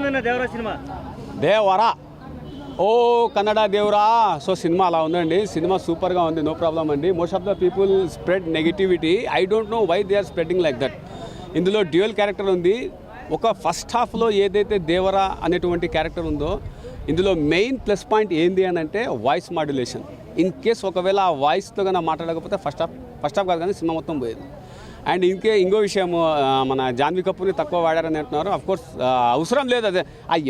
ఉందన్న దేవరా సినిమా? దేవరా ఓ Kannada Devara. So cinema అలా ఉందండి. సినిమా సూపర్గా ఉంది, నో ప్రాబ్లం అండి. Most of the people spread negativity. I don't know why they are spreading like that. ఇందులో డ్యూయల్ క్యారెక్టర్ ఉంది. ఒక ఫస్ట్ హాఫ్లో ఏదైతే దేవరా అనేటువంటి క్యారెక్టర్ ఉందో, ఇందులో మెయిన్ ప్లస్ పాయింట్ ఏంది అని అంటే వాయిస్ మాడ్యులేషన్. ఇన్ కేస్ ఒకవేళ ఆ వాయిస్తో కన్నా మాట్లాడకపోతే ఫస్ట్ హాఫ్ కాదు కానీ సినిమా మొత్తం పోయేది. అండ్ ఇంకో విషయం, మన జాన్వీ కపూర్ని తక్కువ వాడారని అంటున్నారు. అఫ్కోర్స్ అవసరం లేదు. అదే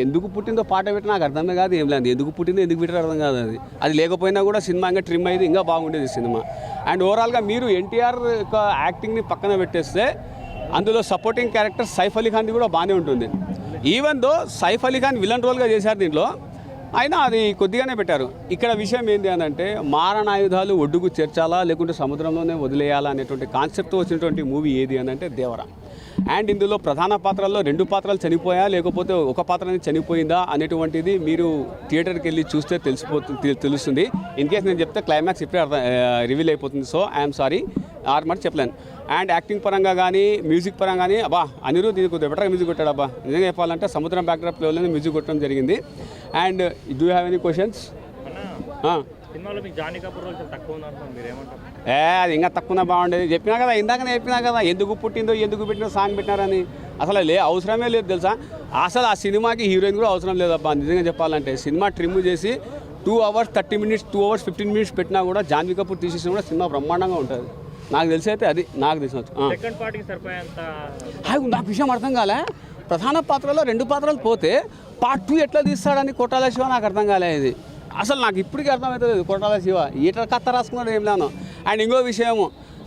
ఎందుకు పుట్టిందో పాట పెట్టి నాకు అర్థమే కాదు, ఏం లేదు. ఎందుకు పుట్టిందో ఎందుకు పెట్టారో అర్థం కాదు. అది లేకపోయినా కూడా సినిమా ఇంకా ట్రిమ్ అయ్యేది, ఇంకా బాగుండేది సినిమా. అండ్ ఓవరాల్గా మీరు ఎన్టీఆర్ యొక్క యాక్టింగ్ని పక్కన పెట్టేస్తే అందులో సపోర్టింగ్ క్యారెక్టర్ సైఫ్ అలీ ఖాన్ది కూడా బాగానే ఉంటుంది. Even though Saif Ali Khan villain రోల్గా చేశారు దీంట్లో, అయినా అది కొద్దిగానే పెట్టారు. ఇక్కడ విషయం ఏంటి అని అంటే మారణాయుధాలు ఒడ్డుకు చేర్చాలా లేకుంటే సముద్రంలోనే వదిలేయాలా అనేటువంటి కాన్సెప్ట్తో వచ్చినటువంటి మూవీ ఏది అని అంటే దేవరా. అండ్ ఇందులో ప్రధాన పాత్రల్లో 2 పాత్రలు చనిపోయా లేకపోతే ఒక పాత్రని చనిపోయిందా అనేటువంటిది మీరు థియేటర్కి వెళ్ళి చూస్తే తెలుస్తుంది. ఇన్ కేస్ నేను చెప్తే క్లైమాక్స్ ఇప్పుడే రివీల్ అయిపోతుంది. సో ఐఎమ్ సారీ, మాట చెప్పలేను. అండ్ యాక్టింగ్ పరంగా కానీ మ్యూజిక్ పరంగా కానీ అనిరుద్ధ్ ఇది కొద్దిగా బెటర్గా మ్యూజిక్ కొట్టాడు. నిజంగా చెప్పాలంటే సముద్రం బ్యాక్డ్రాప్ లెవెల్లోనే మ్యూజిక్ కొట్టడం జరిగింది. And do have any questions? అది ఇంకా తక్కువ బాగుండేది. చెప్పినా కదా, ఇందాకనే చెప్పినా కదా, ఎందుకు పుట్టిందో ఎందుకు పెట్టినో సాంగ్ పెట్టినారని. అసలు అవసరమే లేదు తెలుసా. అసలు ఆ సినిమాకి హీరోయిన్ కూడా అవసరం లేదబ్బా. నిజంగా చెప్పాలంటే సినిమా ట్రిమ్ చేసి 2 hours 30 minutes 2 hours 15 minutes పెట్టినా కూడా జాన్వీ కపూర్ తీసేసిన కూడా సినిమా బ్రహ్మాండంగా ఉంటుంది. నాకు తెలిసి అయితే అది నాకు తెలిసినట్టు. నాకు విషయం అర్థం కాలే. ప్రధాన పాత్రలో 2 పాత్రలు పోతే పార్ట్ 2 ఎట్లా తీస్తాడని కొట్టాల శివ నాకు అర్థం కాలే. ఇది అసలు నాకు ఇప్పటికీ అర్థమవుతుంది. కొట్టాల శివ ఈట కథ రాసుకున్నాడు ఏం లేను. అండ్ ఇంకో విషయము,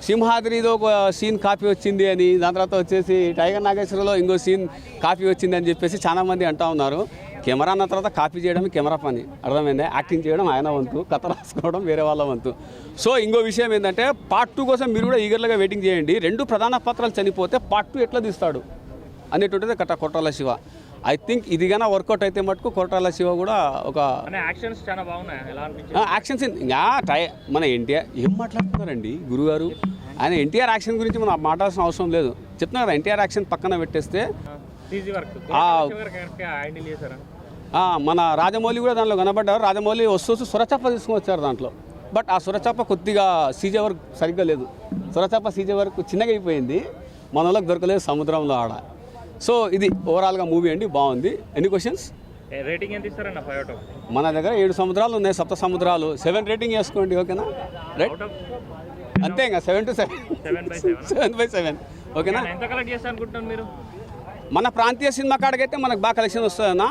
సింహాద్రిలో ఒక సీన్ కాపీ వచ్చింది అని, దాని తర్వాత వచ్చేసి టైగర్ నాగేశ్వరలో ఇంకో సీన్ కాపీ వచ్చింది అని చెప్పేసి చాలామంది అంటూ ఉన్నారు. కెమెరా అన్న తర్వాత కాపీ చేయడం కెమెరా పని, అర్థమైంది. యాక్టింగ్ చేయడం ఆయన వంతు, కథ రాసుకోవడం వేరే వాళ్ళ వంతు. సో ఇంకో విషయం ఏంటంటే పార్ట్ 2 కోసం మీరు కూడా ఈగర్లుగా వెయిటింగ్ చేయండి. 2 ప్రధాన పాత్రలు చనిపోతే పార్ట్ 2 ఎట్లా తీస్తాడు అనేటువంటిది కొట్టాల శివ. ఐ థింక్ ఇది కానీ వర్కౌట్ అయితే మటుకు కొట్టాల శివ కూడా ఒక యాక్షన్స్ చాలా బాగున్నాయి. యాక్షన్స్ ఇంకా మన ఎన్టీఆర్ ఏం మాట్లాడుతున్నారండి గురుగారు. ఆయన ఎన్టీఆర్ యాక్షన్ గురించి మనం మాట్లాడాల్సిన అవసరం లేదు. చెప్తున్నా కదా, ఎన్టీఆర్ యాక్షన్ పక్కన పెట్టేస్తే మన రాజమౌళి కూడా దాంట్లో కనబడ్డారు. రాజమౌళి వస్తూ సొరచాప తీసుకుని వచ్చారు దాంట్లో. బట్ ఆ సొరచాప కొద్దిగా సీజే వర్క్ సరిగ్గా లేదు. సొరచాప సీజే వర్క్ చిన్నగా అయిపోయింది, మన వాళ్ళకి దొరకలేదు సముద్రంలో ఆడ. సో ఇది ఓవరాల్గా మూవీ అండి, బాగుంది. ఎన్ని క్వశ్చన్స్? రేటింగ్ ఎంత ఇస్తారన్న? 5 మన దగ్గర 7 సముద్రాలు ఉన్నాయి, 7 సముద్రాలు. 7 రేటింగ్ వేసుకోండి, ఓకేనా? రైట్, అంతే ఇంకా 7 to 7 7/7 ఓకేనా? ఎంత కలెక్ట్ చేస్తారు అనుకుంటున్నారు మీరు? మన ప్రాంతీయ సినిమా కాడికైతే మనకు బాగా కలెక్షన్ వస్తుందన్న.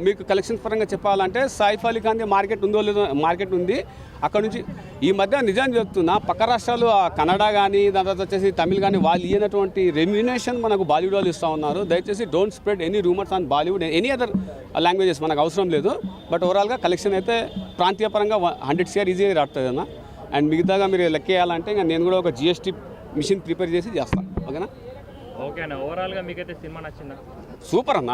మీకు కలెక్షన్ పరంగా చెప్పాలంటే సైఫ్ అలీ ఖాన్ది మార్కెట్ ఉందో లేదో, మార్కెట్ ఉంది. అక్కడ నుంచి ఈ మధ్య నిజం చెప్తున్నా, పక్క రాష్ట్రాలు కన్నడ కానీ దాని తర్వాత వచ్చేసి తమిళ్ కానీ వాళ్ళు ఇయ్యనటువంటి రెమ్యునేషన్ మనకు బాలీవుడ్ వాళ్ళు ఇస్తూ ఉన్నారు. దయచేసి don't spread any rumours on Bollywood, any other languages, మనకు అవసరం లేదు. బట్ ఓవరాల్గా కలెక్షన్ అయితే ప్రాంతీయ పరంగా 100 crore ఈజీగా రాస్తుంది అన్న. అండ్ మిగతాగా మీరు లెక్కేయాలంటే ఇంకా నేను కూడా ఒక GST మిషన్ ప్రిపేర్ చేసి చేస్తాను, ఓకేనా? ఓకే అన్న, ఓవరాల్గా మీకైతే సినిమా నచ్చిందా? సూపర్ అన్న,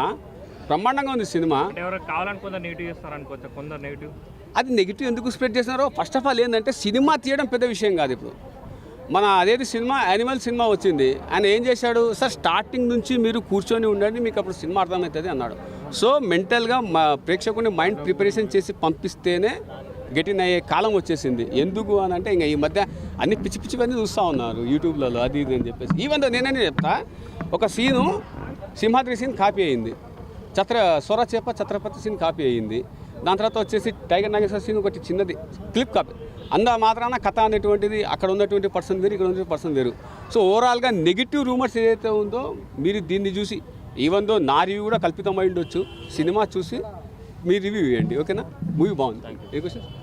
బ్రహ్మాండంగా ఉంది సినిమా. ఎవరు కావాలని కొందరు నెగిటివ్ చేస్తారు అనుకోవచ్చు, కొందరు నెగిటివ్. అది నెగిటివ్ ఎందుకు స్ప్రెడ్ చేస్తున్నారో, ఫస్ట్ ఆఫ్ ఆల్ ఏంటంటే సినిమా తీయడం పెద్ద విషయం కాదు. ఇప్పుడు మన అదేది సినిమా యానిమల్ సినిమా వచ్చింది, ఆయన ఏం చేశాడు సార్, స్టార్టింగ్ నుంచి మీరు కూర్చొని ఉండండి మీకు అప్పుడు సినిమా అర్థమవుతుంది అన్నాడు. సో మెంటల్గా ప్రేక్షకుని మైండ్ ప్రిపరేషన్ చేసి పంపిస్తేనే గెటిన్ అయ్యే కాలం వచ్చేసింది. ఎందుకు అని అంటే ఇంకా ఈ మధ్య అన్ని పిచ్చి పిచ్చివన్నీ చూస్తూ ఉన్నారు యూట్యూబ్లలో, అది ఇది అని చెప్పేసి. ఈవెన్ నేనే చెప్తా, ఒక సీను సింహాద్రి సీన్ కాపీ అయింది, సొరచేప ఛత్రపతి సీన్ కాపీ అయ్యింది. దాని తర్వాత వచ్చేసి టైగర్ నాగేశ్వర సీన్ ఒకటి చిన్నది క్లిప్ కాపీ. మాత్రాన కథ అనేటువంటిది అక్కడ ఉన్నటువంటి పర్సన్ వేరు, ఇక్కడ ఉన్నటువంటి పర్సన్ వేరు. సో ఓవరాల్గా నెగిటివ్ రూమర్స్ ఏదైతే ఉందో మీరు దీన్ని చూసి, ఈవెన్ దో నా రివ్యూ కూడా కల్పితమై ఉండొచ్చు, సినిమా చూసి మీరు రివ్యూ ఇవ్వండి, ఓకేనా? మూవీ బాగుంది. ఏ క్వశ్చన్?